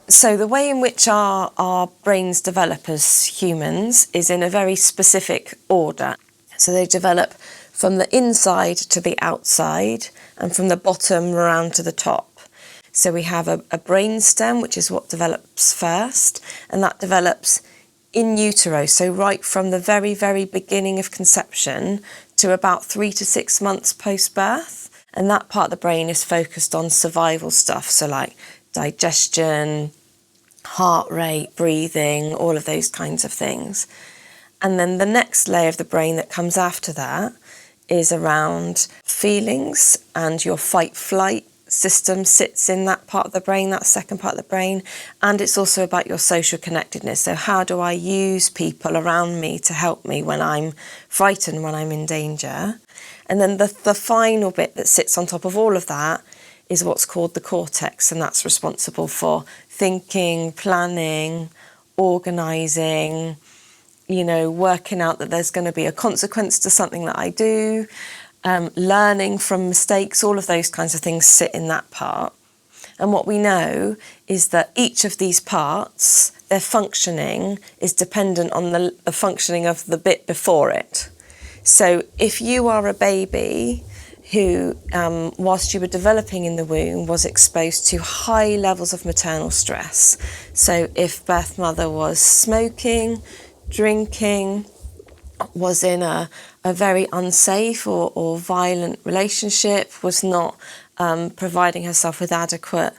So the way in which our brains develop as humans is in a very specific order. So they develop from the inside to the outside and from the bottom around to the top. So we have a brain stem, which is what develops first, and that develops in utero, so right from the very, very beginning of conception to about 3 to 6 months post-birth. And that part of the brain is focused on survival stuff, so like digestion, heart rate, breathing, all of those kinds of things. And then the next layer of the brain that comes after that is around feelings, and your fight-flight system sits in that part of the brain, that second part of the brain. And it's also about your social connectedness. So how do I use people around me to help me when I'm frightened, when I'm in danger? And then the final bit that sits on top of all of that is what's called the cortex, and that's responsible for thinking, planning, organising, working out that there's going to be a consequence to something that I do, learning from mistakes. All of those kinds of things sit in that part. And what we know is that each of these parts, their functioning is dependent on the functioning of the bit before it. So if you are a baby who, whilst you were developing in the womb, was exposed to high levels of maternal stress, so if birth mother was smoking, drinking, was in a very unsafe or violent relationship, was not providing herself with adequate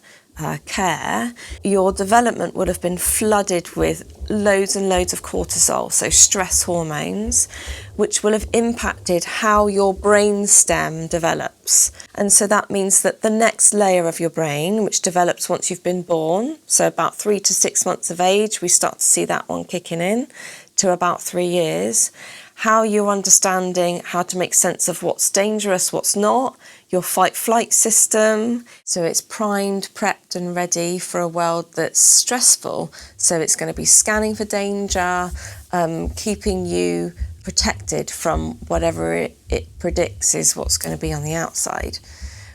care, your development would have been flooded with loads and loads of cortisol, so stress hormones, which will have impacted how your brain stem develops. And so that means that the next layer of your brain, which develops once you've been born, so about 3 to 6 months of age, we start to see that one kicking in, to about 3 years, how you're understanding how to make sense of what's dangerous, what's not, your fight-flight system, so it's primed, prepped and ready for a world that's stressful. So it's going to be scanning for danger, keeping you protected from whatever it predicts is what's going to be on the outside.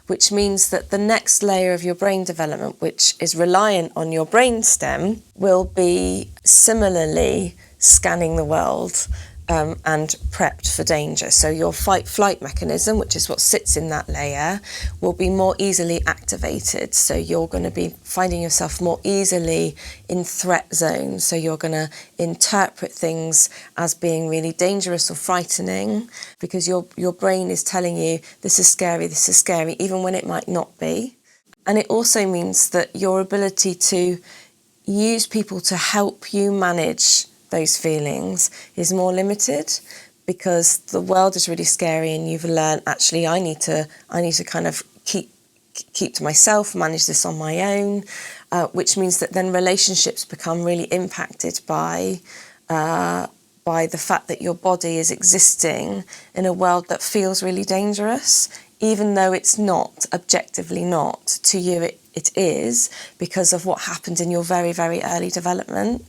Which means that the next layer of your brain development, which is reliant on your brain stem, will be similarly scanning the world and prepped for danger. So your fight-flight mechanism, which is what sits in that layer, will be more easily activated. So you're going to be finding yourself more easily in threat zones. So you're going to interpret things as being really dangerous or frightening because your brain is telling you this is scary, even when it might not be. And it also means that your ability to use people to help you manage those feelings is more limited because the world is really scary and you've learned, actually, I need to kind of keep to myself, manage this on my own, which means that then relationships become really impacted by the fact that your body is existing in a world that feels really dangerous, even though it's not, objectively not. To you it is, because of what happened in your very, very early development.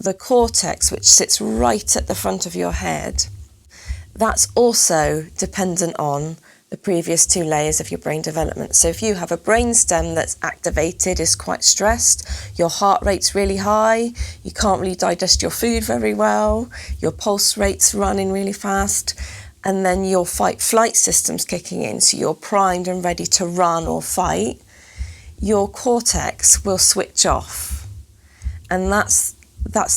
The cortex, which sits right at the front of your head, that's also dependent on the previous 2 layers of your brain development. So if you have a brain stem that's activated, is quite stressed, your heart rate's really high, you can't really digest your food very well, your pulse rate's running really fast, and then your fight-flight system's kicking in, so you're primed and ready to run or fight, your cortex will switch off. And that's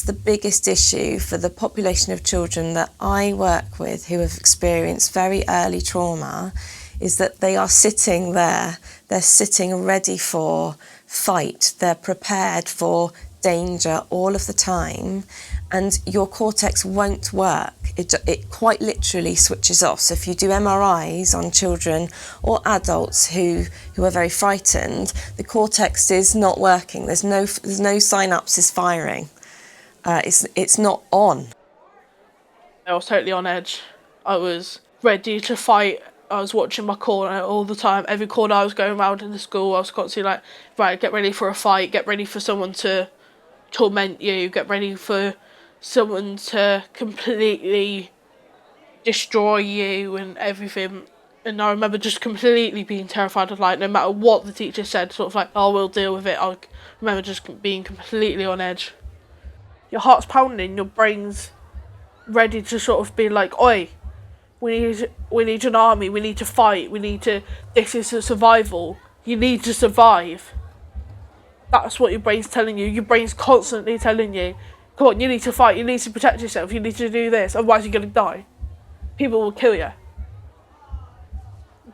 the biggest issue for the population of children that I work with who have experienced very early trauma, is that they are sitting there, they're sitting ready for fight, they're prepared for danger all of the time, and your cortex won't work. It quite literally switches off. So if you do MRIs on children or adults who are very frightened, the cortex is not working. There's no synapses firing. It's not on. I was totally on edge. I was ready to fight. I was watching my corner all the time. Every corner I was going around in the school, I was constantly like, right, get ready for a fight, get ready for someone to torment you, get ready for someone to completely destroy you and everything. And I remember just completely being terrified of, like, no matter what the teacher said, sort of like, oh, we'll deal with it. I remember just being completely on edge. Your heart's pounding, your brain's ready to sort of be like, oi, we need an army, we need to fight, this is a survival. You need to survive. That's what your brain's telling you. Your brain's constantly telling you, come on, you need to fight, you need to protect yourself, you need to do this, otherwise you're going to die. People will kill you.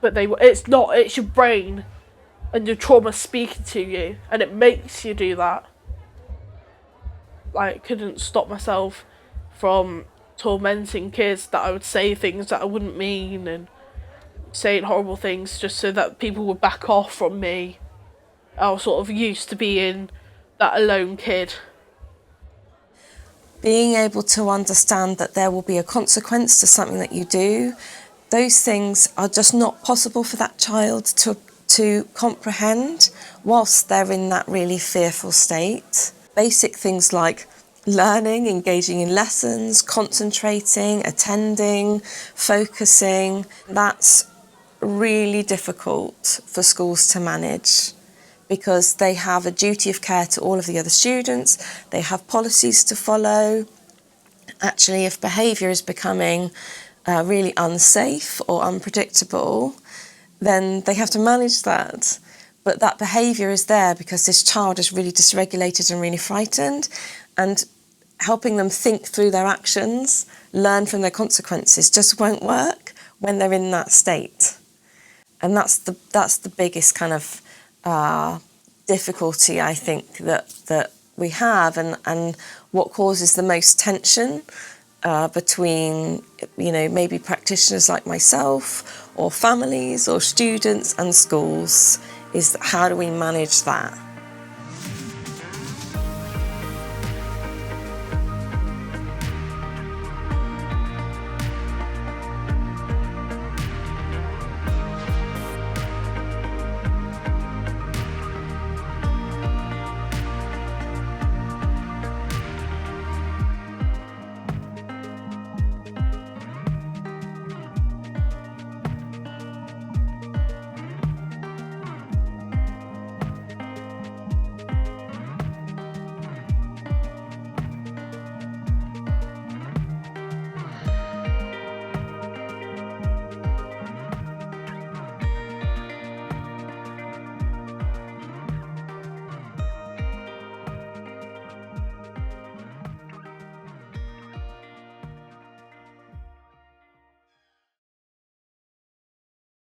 But it's not, it's your brain and your trauma speaking to you, and it makes you do that. I couldn't stop myself from tormenting kids, that I would say things that I wouldn't mean and saying horrible things just so that people would back off from me. I was sort of used to being that alone kid. Being able to understand that there will be a consequence to something that you do, those things are just not possible for that child to comprehend whilst they're in that really fearful state. Basic things like learning, engaging in lessons, concentrating, attending, focusing, that's really difficult for schools to manage because they have a duty of care to all of the other students, they have policies to follow. Actually, if behaviour is becoming really unsafe or unpredictable, then they have to manage that. But that behaviour is there because this child is really dysregulated and really frightened, and helping them think through their actions, learn from their consequences, just won't work when they're in that state. And that's the biggest kind of difficulty, I think, that we have, and what causes the most tension between, maybe practitioners like myself or families or students and schools, is how do we manage that?